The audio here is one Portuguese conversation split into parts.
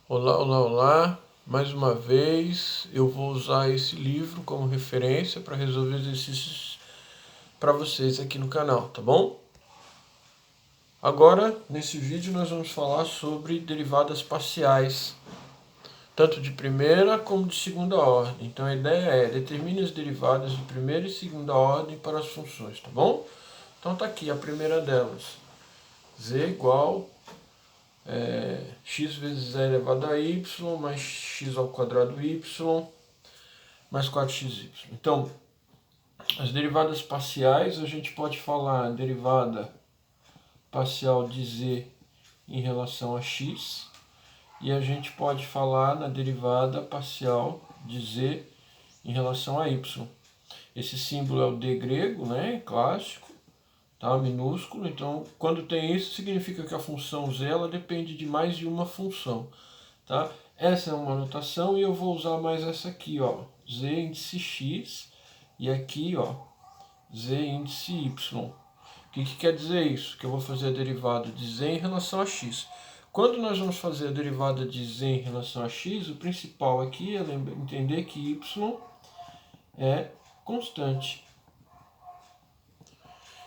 Olá, olá, olá. Mais uma vez eu vou usar esse livro como referência para resolver exercícios para vocês aqui no canal, tá bom? Agora, nesse vídeo nós vamos falar sobre derivadas parciais, tanto de primeira como de segunda ordem. Então a ideia é determine as derivadas de primeira e segunda ordem para as funções, tá bom? Então tá aqui a primeira delas. Z igual x vezes e elevado a y mais x ao quadrado y mais 4xy. Então, as derivadas parciais, a gente pode falar derivada parcial de z em relação a x, e a gente pode falar na derivada parcial de z em relação a y. Esse símbolo é o d grego, né, clássico, tá, minúsculo. Então, quando tem isso, significa que a função z ela depende de mais de uma função, tá? Essa é uma notação e eu vou usar mais essa aqui, ó, z índice x, e aqui, ó, z índice y. O que quer dizer isso? Que eu vou fazer a derivada de z em relação a x. Quando nós vamos fazer a derivada de z em relação a x, o principal aqui é entender que y é constante.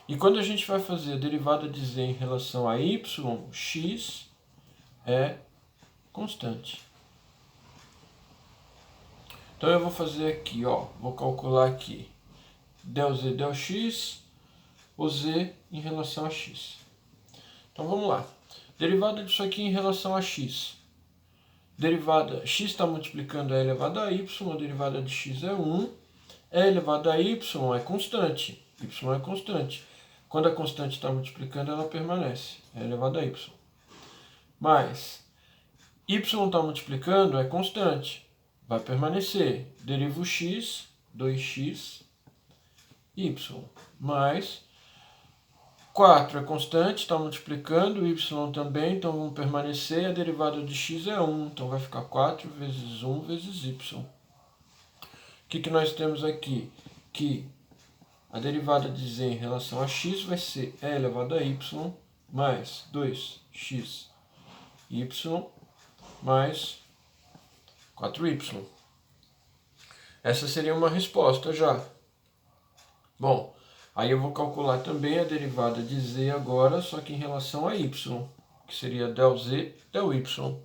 E quando a gente vai fazer a derivada de z em relação a y, x é constante. Então eu vou fazer aqui, ó, vou calcular aqui del z del x, o z em relação a x. Então vamos lá. Derivada disso aqui em relação a x. Derivada, x está multiplicando e elevado a y, a derivada de x é 1. E elevado a y é constante. Y é constante. Quando a constante está multiplicando, ela permanece. É elevado a y. Mas y está multiplicando, é constante. Vai permanecer. Derivo x, 2x, y. Mais 4 é constante, está multiplicando, y também, então vão permanecer. A derivada de x é 1, então vai ficar 4 vezes 1 vezes y. O que nós temos aqui? Que a derivada de z em relação a x vai ser e elevado a y mais 2xy mais 4y. Essa seria uma resposta já. Bom, aí eu vou calcular também a derivada de z agora, só que em relação a y, que seria del z del y.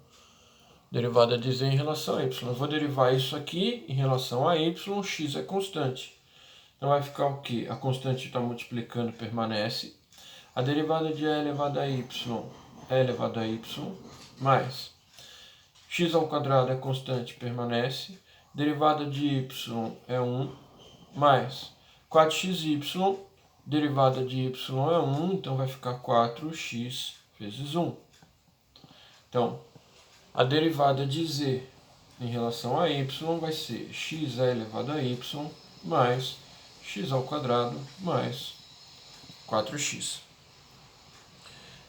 Derivada de z em relação a y. Eu vou derivar isso aqui em relação a y, x é constante. Então vai ficar o quê? A constante está multiplicando, permanece. A derivada de e elevado a y é elevado a y, mais x ao quadrado é constante, permanece. Derivada de y é 1, mais 4xy, derivada de y é 1, então vai ficar 4x vezes 1. Então, a derivada de z em relação a y vai ser x elevado a y mais x ao quadrado mais 4x.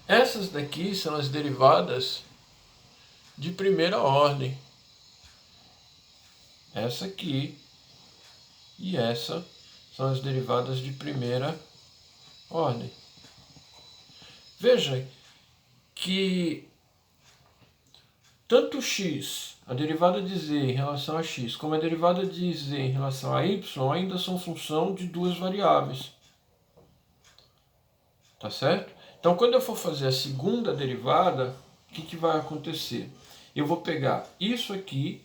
Essas daqui são as derivadas de primeira ordem. Essa aqui e essa são as derivadas de primeira ordem. Veja que tanto x, a derivada de z em relação a x, como a derivada de z em relação a y ainda são função de duas variáveis. Tá certo? Então, quando eu for fazer a segunda derivada, o que vai acontecer? Eu vou pegar isso aqui,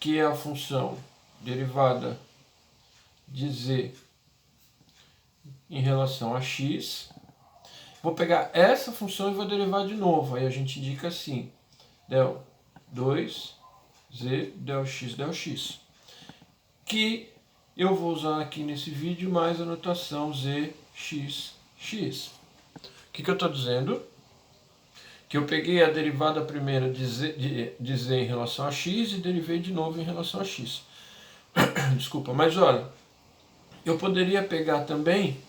que é a função derivada de z em relação a x. Vou pegar essa função e vou derivar de novo. Aí a gente indica assim, del 2z del x, que eu vou usar aqui nesse vídeo mais a notação zx. O que eu estou dizendo? Que eu peguei a derivada primeira de z em relação a x e derivei de novo em relação a x. Desculpa, mas olha, eu poderia pegar também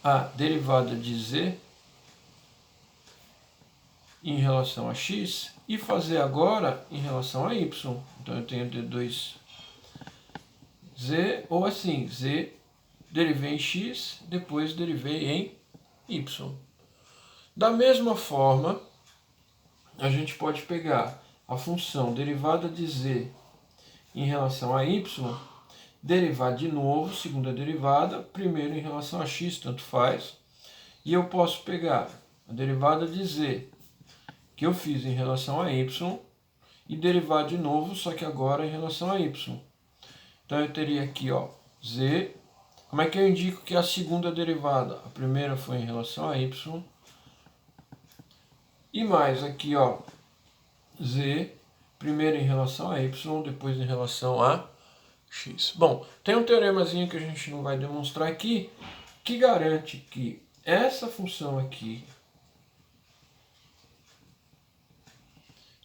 a derivada de z em relação a x e fazer agora em relação a y. Então eu tenho d2z, ou assim, z derivei em x, depois derivei em y. Da mesma forma, a gente pode pegar a função derivada de z em relação a y, derivar de novo, segunda derivada, primeiro em relação a x, tanto faz, e eu posso pegar a derivada de z que eu fiz em relação a y e derivar de novo, só que agora em relação a y. Então eu teria aqui, ó, z. Como é que eu indico que é a segunda derivada? A primeira foi em relação a y. E mais aqui, ó, z, primeiro em relação a y, depois em relação a x. Bom, tem um teoremazinho que a gente não vai demonstrar aqui, que garante que essa função aqui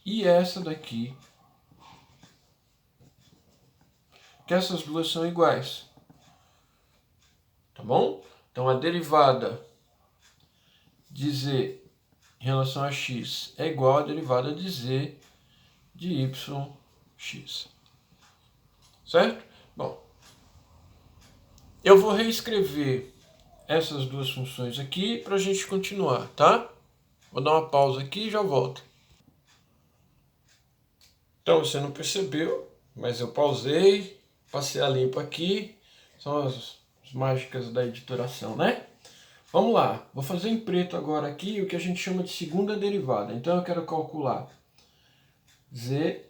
e essa daqui, que essas duas são iguais. Tá bom? Então a derivada de z em relação a x é igual à derivada de z de yx. Certo? Bom, eu vou reescrever essas duas funções aqui para a gente continuar, tá? Vou dar uma pausa aqui e já volto. Então você não percebeu, mas eu pausei, passei a limpo aqui. São as mágicas da editoração, né? Vamos lá, vou fazer em preto agora aqui o que a gente chama de segunda derivada. Então eu quero calcular z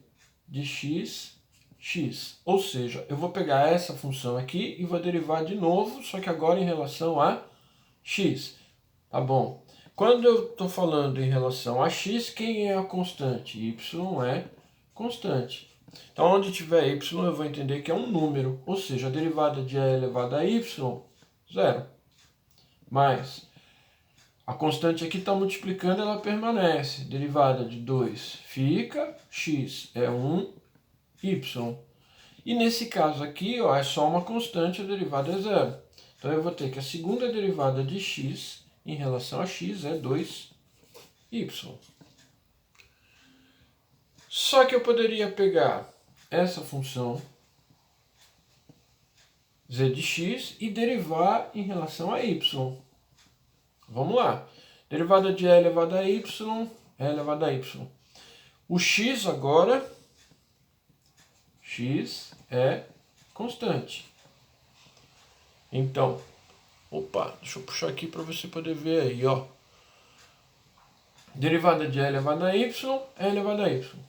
de x, x. Ou seja, eu vou pegar essa função aqui e vou derivar de novo, só que agora em relação a x. Tá bom? Quando eu estou falando em relação a x, quem é a constante? Y é constante. Então, onde tiver y, eu vou entender que é um número. Ou seja, a derivada de e elevado a y, zero. Mas a constante aqui está multiplicando, ela permanece. Derivada de 2 fica, x é 1, y. E nesse caso aqui, ó, é só uma constante, a derivada é zero. Então eu vou ter que a segunda derivada de x em relação a x é 2y. Só que eu poderia pegar essa função z de x e derivar em relação a y. Vamos lá. Derivada de e elevado a y, e elevado a y. O x agora, x é constante. Então, opa, deixa eu puxar aqui para você poder ver aí, ó. Derivada de e elevado a y, e elevado a y.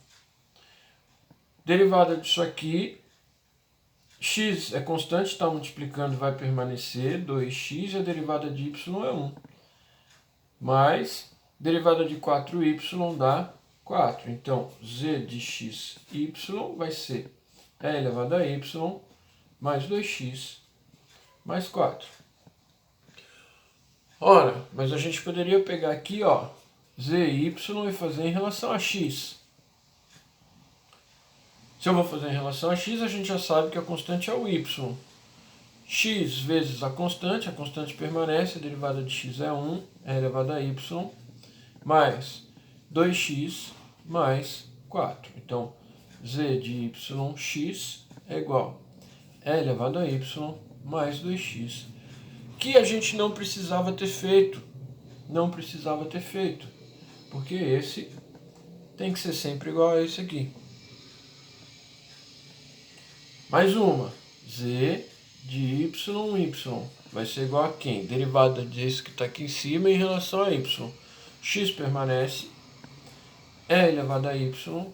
Derivada disso aqui, x é constante, está multiplicando, vai permanecer, 2x, e a derivada de y é 1. Mais, derivada de 4y dá 4. Então, z de x, y vai ser e elevado a y mais 2x mais 4. Ora, mas a gente poderia pegar aqui, ó, z e y e fazer em relação a x. Se eu vou fazer em relação a x, a gente já sabe que a constante é o y. X vezes a constante permanece, a derivada de x é 1, é elevado a y, mais 2x mais 4. Então, z de yx é igual a elevado a y mais 2x, que a gente não precisava ter feito. Não precisava ter feito, porque esse tem que ser sempre igual a esse aqui. Mais uma, z de y vai ser igual a quem? Derivada disso que está aqui em cima em relação a y. X permanece, e elevado a y,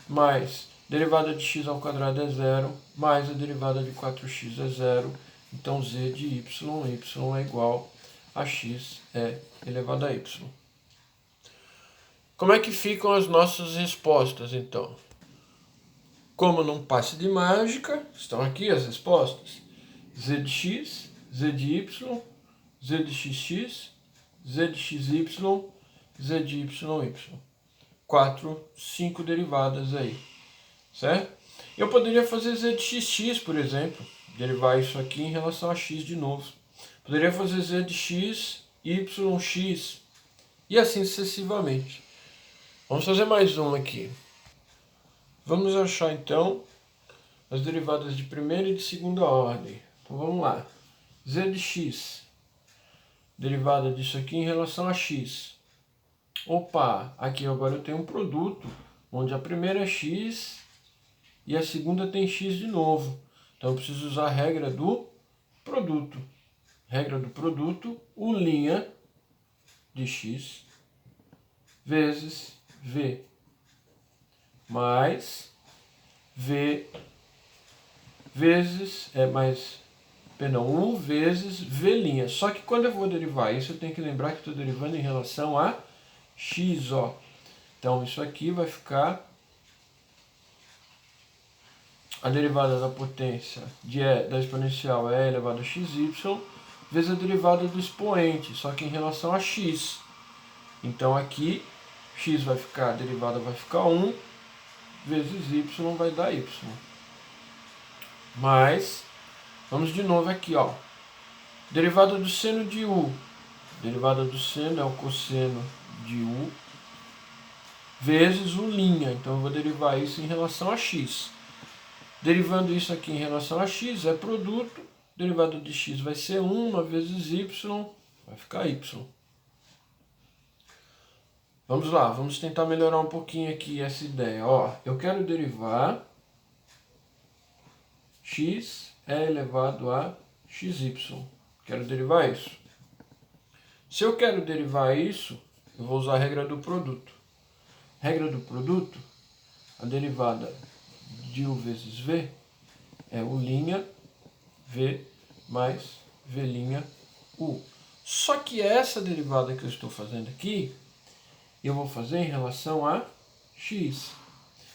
mais derivada de x ao quadrado é zero, mais a derivada de 4x é zero. Então z de y é igual a x é elevado a y. Como é que ficam as nossas respostas, então? Como num passe de mágica, estão aqui as respostas. Z de x, z de y, z de xx, z de xy, z de yy. 5 derivadas aí, certo? Eu poderia fazer z de xx, por exemplo, derivar isso aqui em relação a x de novo. Poderia fazer z de x, y, x, e assim sucessivamente. Vamos fazer mais uma aqui. Vamos achar, então, as derivadas de primeira e de segunda ordem. Então, vamos lá. Z de x. derivada disso aqui em relação a x. Opa, aqui agora eu tenho um produto, onde a primeira é x e a segunda tem x de novo. Então eu preciso usar a regra do produto. Regra do produto, U' de x vezes v mais v vezes, U vezes v'. Só que quando eu vou derivar isso, eu tenho que lembrar que estou derivando em relação a x, ó. Então isso aqui vai ficar a derivada da potência da exponencial é elevado a xy vezes a derivada do expoente, só que em relação a x. Então aqui x vai ficar, a derivada vai ficar 1 vezes y vai dar y. Mas, vamos de novo aqui, ó. Derivada do seno de u. Derivada do seno é o cosseno de u vezes U'. Então eu vou derivar isso em relação a x. Derivando isso aqui em relação a x é produto. Derivada de x vai ser 1 vezes y, vai ficar y. Vamos lá, vamos tentar melhorar um pouquinho aqui essa ideia. Ó, eu quero derivar x é elevado a xy. Quero derivar isso. Se eu quero derivar isso, eu vou usar a regra do produto. Regra do produto, a derivada de u vezes v é U' v mais v' u. Só que essa derivada que eu estou fazendo aqui, eu vou fazer em relação a x.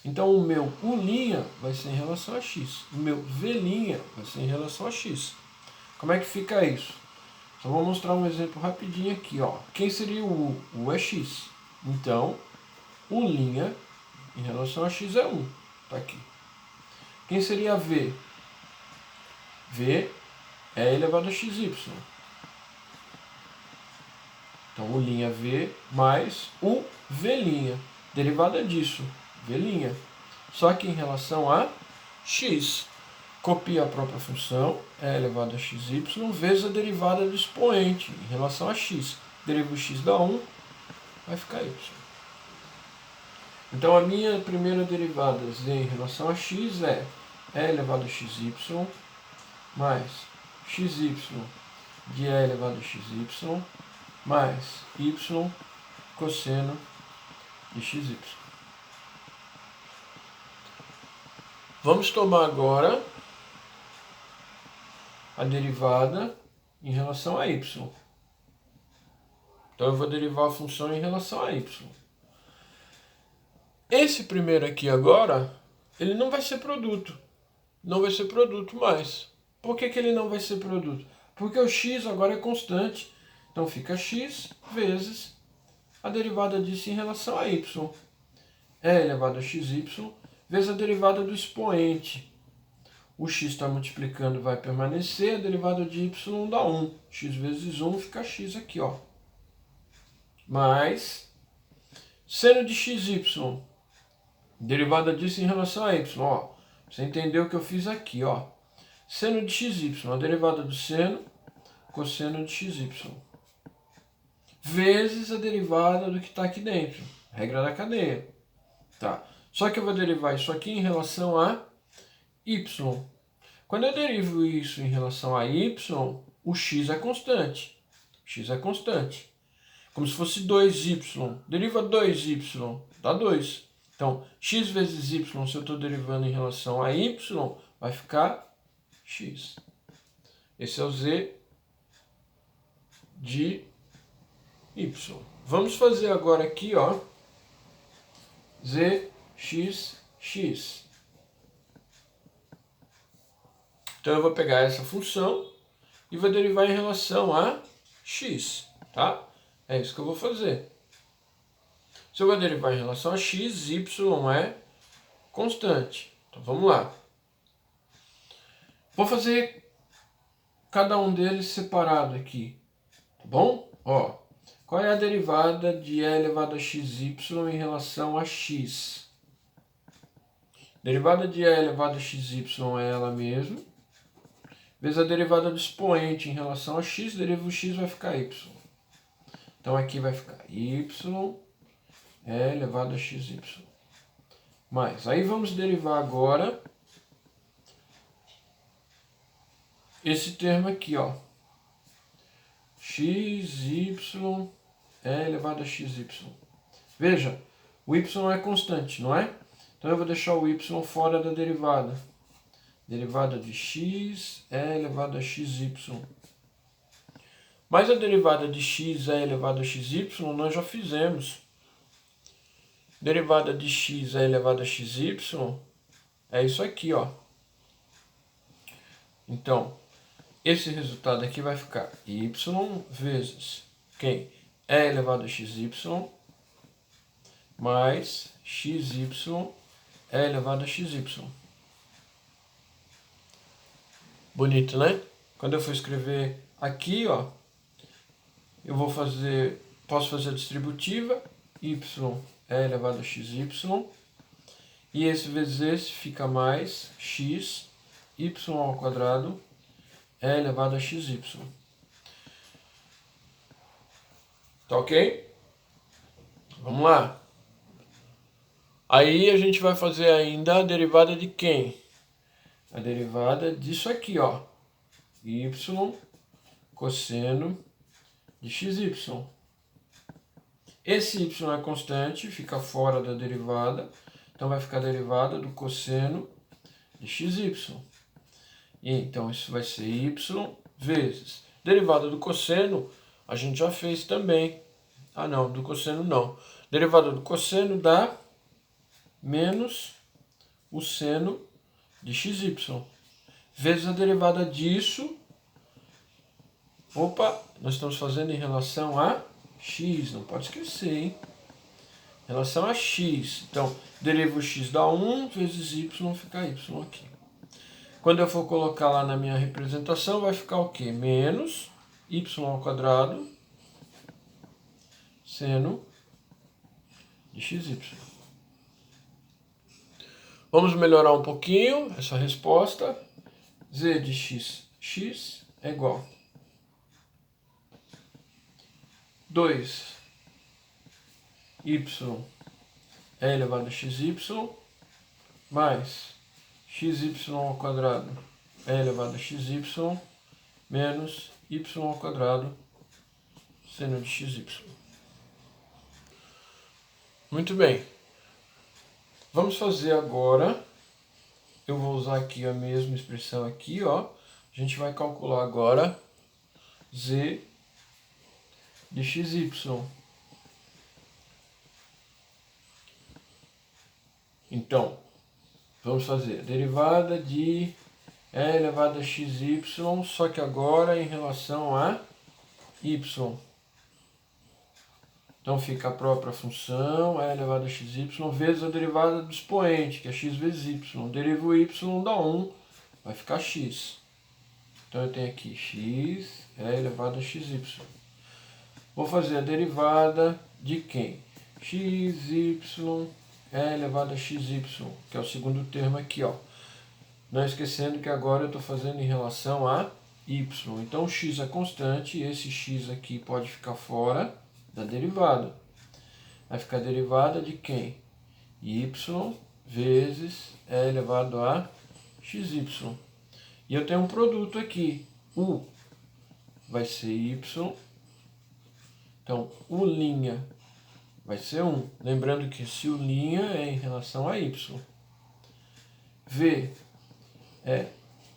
Então o meu U' vai ser em relação a x. O meu v' vai ser em relação a x. Como é que fica isso? Só vou mostrar um exemplo rapidinho aqui, ó. Quem seria o u? O u é x. Então, U' em relação a x é 1. Tá aqui. Quem seria v? V é elevado a xy. Então, U''v mais o v'. Derivada disso, v'. Só que em relação a x. Copia a própria função, é elevado a xy, vezes a derivada do expoente em relação a x. Deriva o x da 1, vai ficar y. Então, a minha primeira derivada z em relação a x é e elevado a xy mais xy de e elevado a xy mais y cosseno de xy. Vamos tomar agora a derivada em relação a y. Então eu vou derivar a função em relação a y. Esse primeiro aqui agora, ele não vai ser produto. Não vai ser produto mais. Por que ele não vai ser produto? Porque o x agora é constante. Então fica x vezes a derivada disso em relação a y. E elevado a xy vezes a derivada do expoente. O x está multiplicando, vai permanecer, a derivada de y dá 1. X vezes 1 fica x aqui, ó. Mais seno de xy. Derivada disso em relação a y, ó. Você entendeu o que eu fiz aqui, ó. Seno de xy, a derivada do seno, cosseno de xy. Vezes a derivada do que está aqui dentro. Regra da cadeia. Tá. Só que eu vou derivar isso aqui em relação a y. Quando eu derivo isso em relação a y, o x é constante. X é constante. Como se fosse 2y. Deriva 2y, dá 2. Então, x vezes y, se eu estou derivando em relação a y, vai ficar x. Esse é o z de y. Vamos fazer agora aqui, ó, zx, x. Então eu vou pegar essa função e vou derivar em relação a x, tá? É isso que eu vou fazer. Se eu vou derivar em relação a x, y é constante. Então vamos lá. Vou fazer cada um deles separado aqui, tá bom? Ó, qual é a derivada de e elevado a xy em relação a x? Derivada de e elevado a xy é ela mesma, vezes a derivada do expoente em relação a x, deriva o x, vai ficar y. Então aqui vai ficar y é elevado a xy. Mas, aí vamos derivar agora esse termo aqui, ó. xy é elevado a xy. Veja, o y é constante, não é? Então eu vou deixar o y fora da derivada. Derivada de x é elevado a xy. Mas a derivada de x é elevado a xy nós já fizemos. Derivada de x é elevado a xy é isso aqui, ó. Então, esse resultado aqui vai ficar y vezes quem? É elevado a xy mais xy é elevado a xy. Bonito, né? Quando eu for escrever aqui, ó, posso fazer a distributiva, y é elevado a xy, e esse vezes esse fica mais x, y ao quadrado é elevado a xy. Tá ok? Vamos lá. Aí a gente vai fazer ainda a derivada de quem? A derivada disso aqui, ó. Y cosseno de xy. Esse y é constante, fica fora da derivada. Então vai ficar a derivada do cosseno de xy. E então isso vai ser y vezes. Derivada do cosseno a gente já fez também. Ah não, do cosseno não. Derivada do cosseno dá menos o seno de xy. Vezes a derivada disso. Opa, nós estamos fazendo em relação a x, não pode esquecer, hein? Em relação a x. Então, deriva o x dá 1 vezes y, fica y aqui. Quando eu for colocar lá na minha representação, vai ficar o quê? Menos y ao quadrado seno de xy. Vamos melhorar um pouquinho essa resposta. Z de x é igual a 2y é elevado a xy mais xy ao quadrado é elevado a xy menos y ao quadrado seno de xy. Muito bem. Vamos fazer agora, eu vou usar aqui a mesma expressão aqui, ó. A gente vai calcular agora z de xy. Então, vamos fazer a derivada de e elevado a xy, só que agora em relação a y. Então fica a própria função, e elevado a xy, vezes a derivada do expoente, que é x vezes y. Deriva o y, dá 1, vai ficar x. Então eu tenho aqui x é elevado a xy. Vou fazer a derivada de quem? xy é elevado a xy, que é o segundo termo aqui, ó. Não esquecendo que agora eu estou fazendo em relação a y. Então o x é constante e esse x aqui pode ficar fora da derivada. Vai ficar a derivada de quem? Y vezes é elevado a xy. E eu tenho um produto aqui, u vai ser y. Então, u' vai ser 1. Lembrando que se u' é em relação a y. V é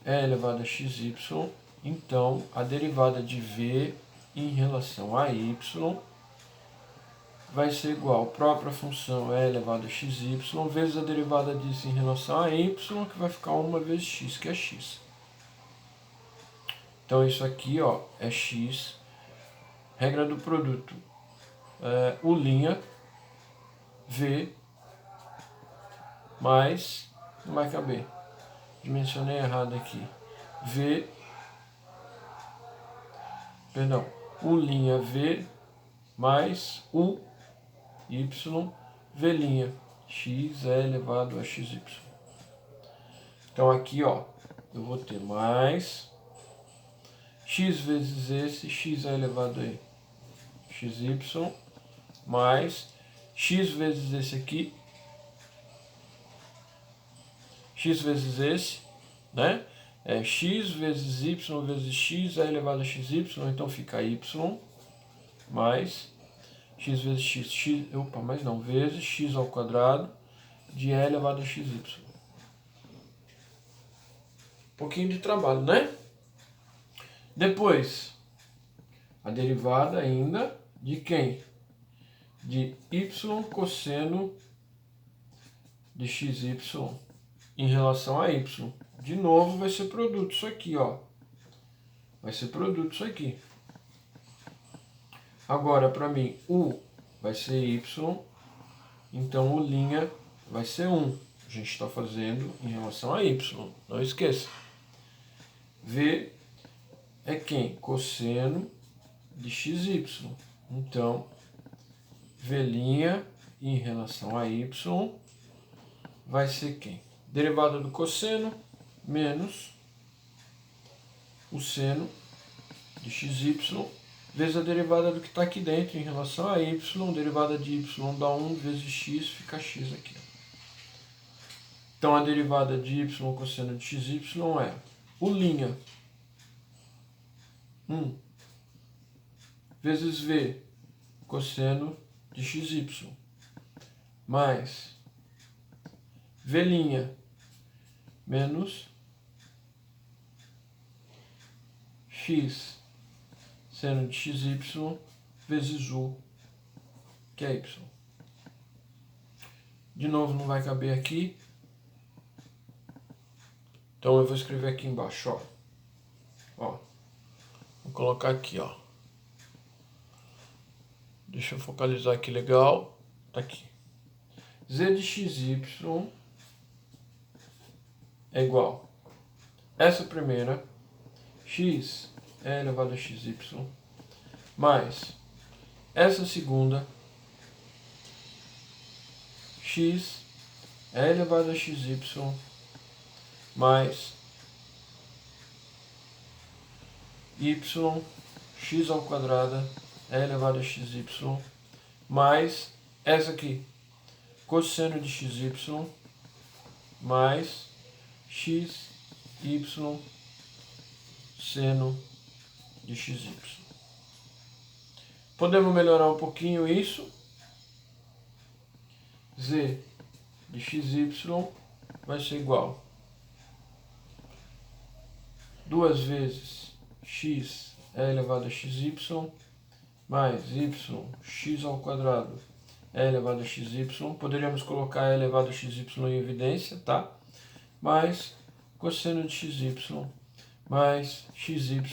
elevado a xy. Então, a derivada de v em relação a y vai ser igual à própria função e elevado a xy vezes a derivada disso em relação a y, que vai ficar 1 vezes x, que é x. Então, isso aqui, ó, é x. Regra do produto. U' V mais, não vai caber, dimensionei errado aqui, V, perdão, U' V mais U, Y, V', x é elevado a xy. Então aqui, ó, eu vou ter mais x vezes esse, x é elevado a xy mais x vezes esse aqui, x vezes esse, né? É x vezes y vezes x é elevado a xy, então fica y mais x vezes x, opa, mas não, vezes x ao quadrado de e elevado a xy. Um pouquinho de trabalho, né? Depois, a derivada ainda de quem? De y cosseno de xy em relação a y. De novo vai ser produto isso aqui, ó. Vai ser produto isso aqui. Agora, para mim, u vai ser y, então o' vai ser 1. A gente está fazendo em relação a y, não esqueça. V é quem? Cosseno de xy. Então, V' em relação a y vai ser quem? Derivada do cosseno menos o seno de xy vezes a derivada do que está aqui dentro em relação a y, derivada de y dá 1 vezes x, fica x aqui. Então a derivada de y cosseno de xy é o' 1 vezes v cosseno de xy mais v' menos x seno de xy vezes u, que é y. De novo, não vai caber aqui. Então eu vou escrever aqui embaixo, ó. Ó. Vou colocar aqui, ó. Deixa eu focalizar aqui legal. Tá aqui. Z de xy é igual. Essa primeira, x é elevado a xy, mais essa segunda, x é elevado a xy, mais y, x ao quadrado é elevado a xy, mais essa aqui, cosseno de xy, mais x, y, seno de xy. Podemos melhorar um pouquinho isso. Z de xy vai ser igual 2 vezes x é elevado a xy mais y, x ao quadrado é elevado a xy. Poderíamos colocar e elevado a xy em evidência, tá? Mais cosseno de xy mais xy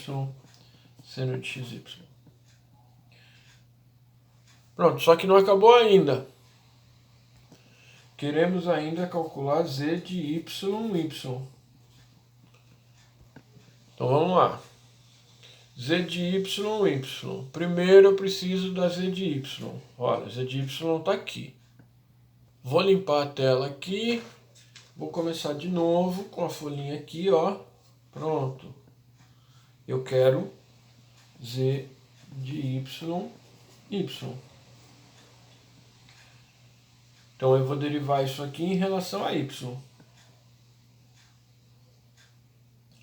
seno de xy. Pronto, só que não acabou ainda. Queremos ainda calcular z de y. Então vamos lá. Z de y. Primeiro eu preciso da z de y. Olha, z de y está aqui. Vou limpar a tela aqui. Vou começar de novo com a folhinha aqui, ó. Pronto. Eu quero z de y. Então eu vou derivar isso aqui em relação a y.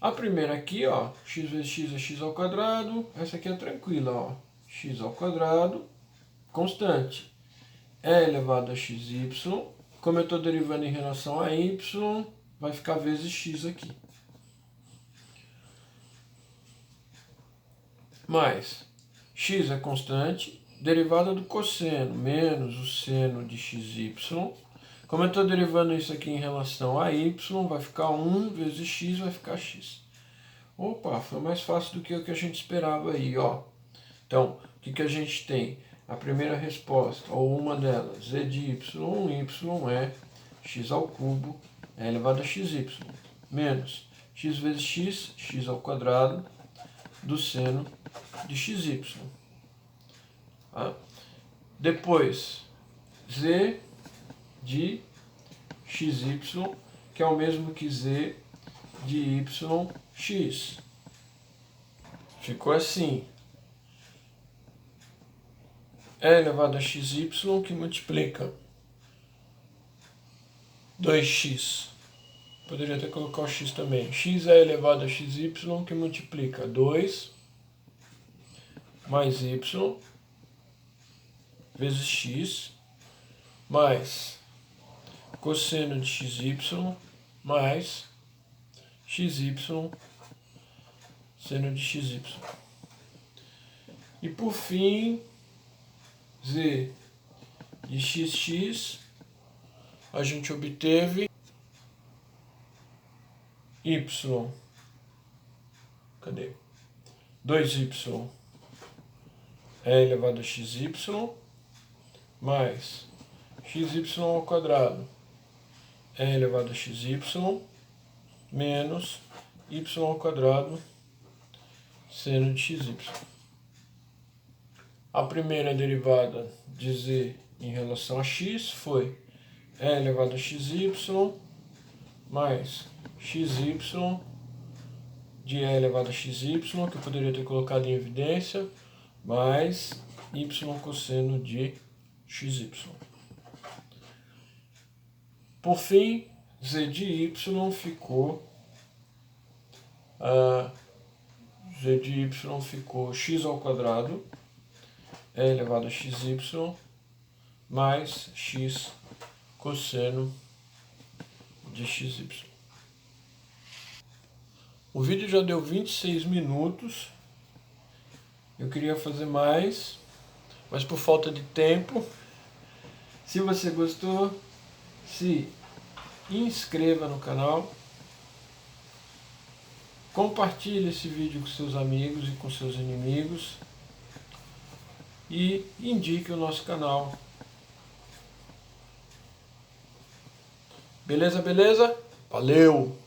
A primeira aqui, ó, x vezes x é x ao quadrado. Essa aqui é tranquila, ó. X ao quadrado, constante. É elevado a xy. Como eu estou derivando em relação a y, vai ficar vezes x aqui. Mais x é constante, derivada do cosseno menos o seno de xy. Como eu estou derivando isso aqui em relação a y, vai ficar 1 vezes x, vai ficar x. Opa, foi mais fácil do que o que a gente esperava aí, ó. Então, o que a gente tem? A primeira resposta, ou uma delas, z de y é x ao cubo é elevado a xy, menos x vezes x, x ao quadrado, do seno de xy. Tá? Depois, z de xy, que é o mesmo que z de yx. Ficou assim. elevado a xy que multiplica 2x. Poderia até colocar o x também. X é elevado a xy que multiplica 2 mais y vezes x mais cosseno de xy mais xy seno de xy. E por fim, z de xx, a gente obteve y, cadê? 2y é elevado a xy mais xy ao quadrado é elevado a xy menos y ao quadrado seno de xy. A primeira derivada de z em relação a x foi e elevado a xy mais xy de e elevado a xy, que eu poderia ter colocado em evidência, mais y cosseno de xy. Por fim, z de y ficou x ao quadrado e elevado a xy mais x cosseno de xy. O vídeo já deu 26 minutos. Eu queria fazer mais, mas por falta de tempo. Se você gostou, se inscreva no canal. Compartilhe esse vídeo com seus amigos e com seus inimigos. E indique o nosso canal. Beleza, beleza? Valeu!